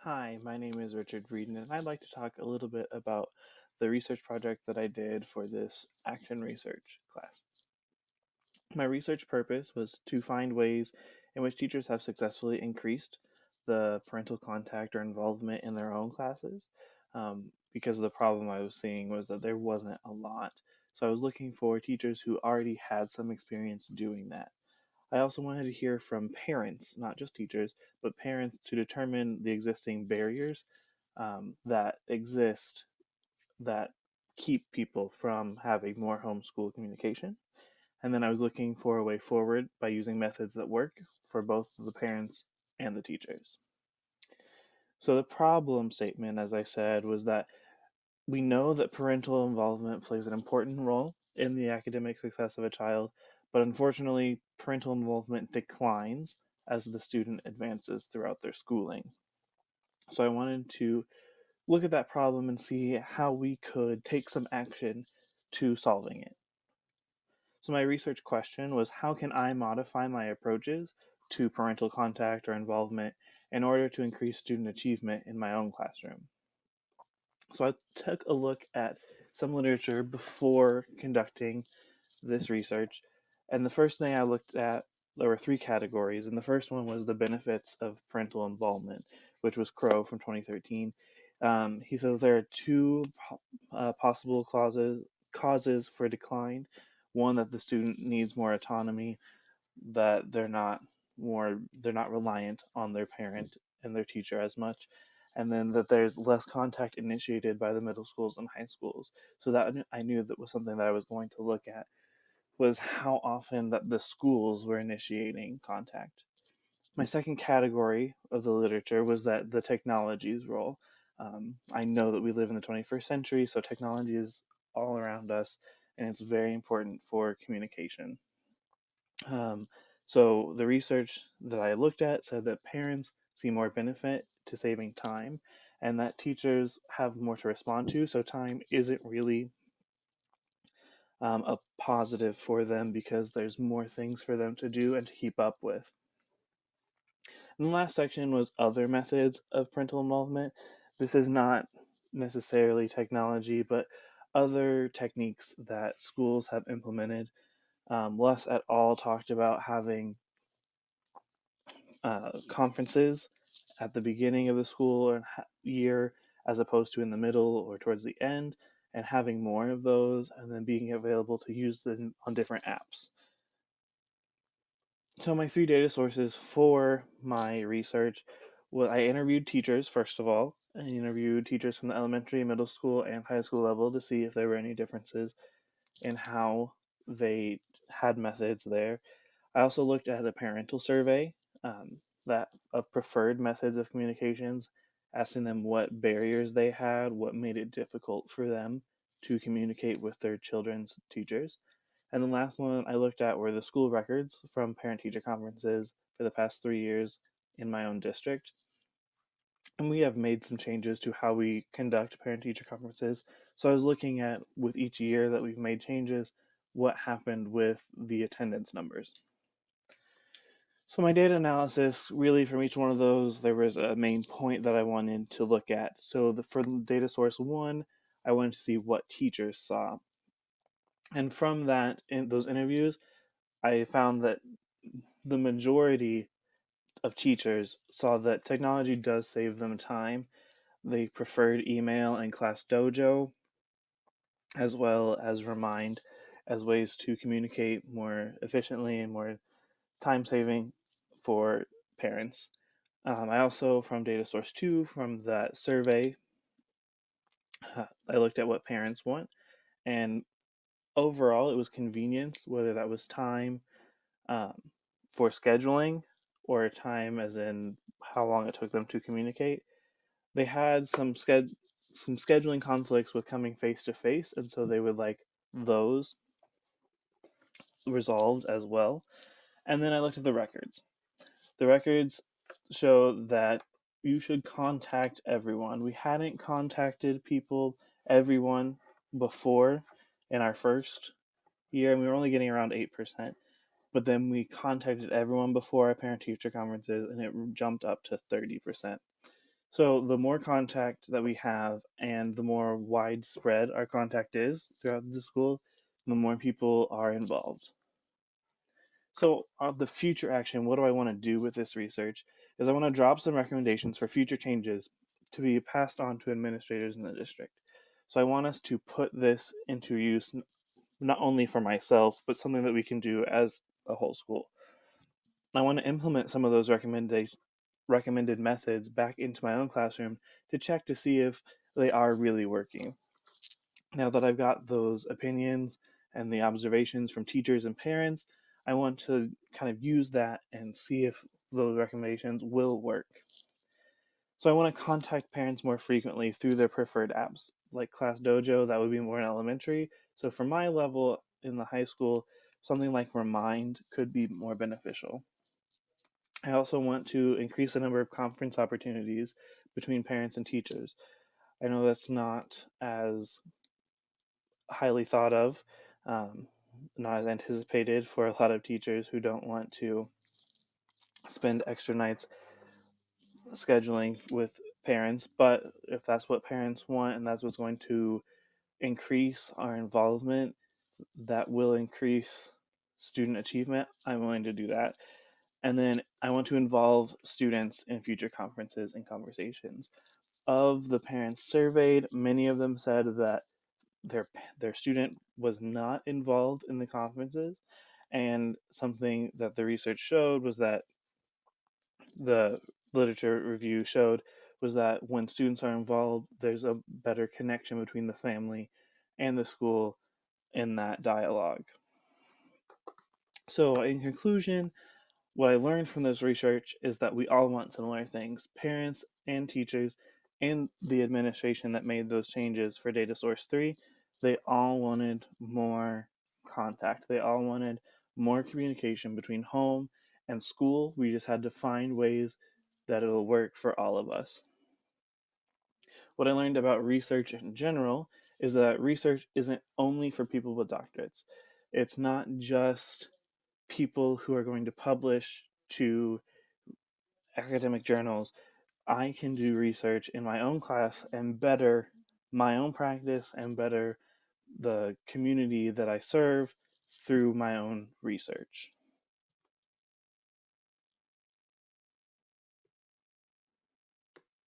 Hi, my name is Richard Breeden, and I'd like to talk a little bit about the research project that I did for this action research class. My research purpose was to find ways in which teachers have successfully increased the parental contact or involvement in their own classes, because the problem I was seeing was that there wasn't a lot. So I was looking for teachers who already had some experience doing that. I also wanted to hear from parents, not just teachers, but parents to determine the existing barriers that exist that keep people from having more homeschool communication. And then I was looking for a way forward by using methods that work for both the parents and the teachers. So the problem statement, as I said, was that we know that parental involvement plays an important role in the academic success of a child, but unfortunately, parental involvement declines as the student advances throughout their schooling. So I wanted to look at that problem and see how we could take some action to solving it. So my research question was, how can I modify my approaches to parental contact or involvement in order to increase student achievement in my own classroom? So I took a look at some literature before conducting this research. And the first thing I looked at, there were three categories. And the first one was the benefits of parental involvement, which was Crow from 2013. He says there are two possible causes for decline. One, that the student needs more autonomy, that they're not reliant on their parent and their teacher as much, and then that there's less contact initiated by the middle schools and high schools. So that I knew that was something that I was going to look at, was how often that the schools were initiating contact. My second category of the literature was that the technology's role. I know that we live in the 21st century, so technology is all around us, and it's very important for communication. Um, so the research that I looked at said that parents see more benefit to saving time, and that teachers have more to respond to. So time isn't really a positive for them because there's more things for them to do and to keep up with. And the last section was other methods of parental involvement. This is not necessarily technology, but other techniques that schools have implemented. Les et al. Talked about having conferences at the beginning of the school or year as opposed to in the middle or towards the end, and having more of those and then being available to use them on different apps. So my three data sources for my research, well, I interviewed teachers first of all. I interviewed teachers from the elementary, middle school, and high school level to see if there were any differences in how they had methods there. I also looked at a parental survey, that of preferred methods of communications, asking them what barriers they had, what made it difficult for them to communicate with their children's teachers. And the last one I looked at were the school records from parent teacher conferences for the past 3 years in my own district. And we have made some changes to how we conduct parent teacher conferences. So I was looking at, with each year that we've made changes, what happened with the attendance numbers. So my data analysis, really from each one of those, there was a main point that I wanted to look at. So for data source one, I wanted to see what teachers saw. And from that, in those interviews, I found that the majority of teachers saw that technology does save them time. They preferred email and Class Dojo, as well as Remind, as ways to communicate more efficiently and more time saving for parents. I also, from data source two, from that survey, I looked at what parents want, and overall, it was convenience, whether that was time um, for scheduling or time as in how long it took them to communicate. They had some scheduling conflicts with coming face to face, and so they would like those resolved as well. And then I looked at the records. The records show that you should contact everyone. We hadn't contacted everyone before in our first year, and we were only getting around 8%. But then we contacted everyone before our parent teacher conferences, and it jumped up to 30%. So the more contact that we have and the more widespread our contact is throughout the school, the more people are involved. So the future action, what do I want to do with this research? Is I want to drop some recommendations for future changes to be passed on to administrators in the district. So I want us to put this into use not only for myself, but something that we can do as a whole school. I want to implement some of those recommended methods back into my own classroom to check to see if they are really working. Now that I've got those opinions and the observations from teachers and parents, I want to kind of use that and see if those recommendations will work. So I want to contact parents more frequently through their preferred apps, like Class Dojo, that would be more in elementary. So for my level in the high school, something like Remind could be more beneficial. I also want to increase the number of conference opportunities between parents and teachers. I know that's not as highly thought of, um, not as anticipated for a lot of teachers who don't want to spend extra nights scheduling with parents. But if that's what parents want and that's what's going to increase our involvement, that will increase student achievement, I'm willing to do that. And then I want to involve students in future conferences and conversations. Of the parents surveyed, many of them said that their their student was not involved in the conferences, and something that the research showed was that the literature review showed was that when students are involved, there's a better connection between the family and the school in that dialogue. So, in conclusion, what I learned from this research is that we all want similar things. Parents and teachers and the administration that made those changes for Data Source 3, they all wanted more contact. They all wanted more communication between home and school. We just had to find ways that it'll work for all of us. What I learned about research in general is that research isn't only for people with doctorates. It's not just people who are going to publish to academic journals. I can do research in my own class and better my own practice and better the community that I serve through my own research.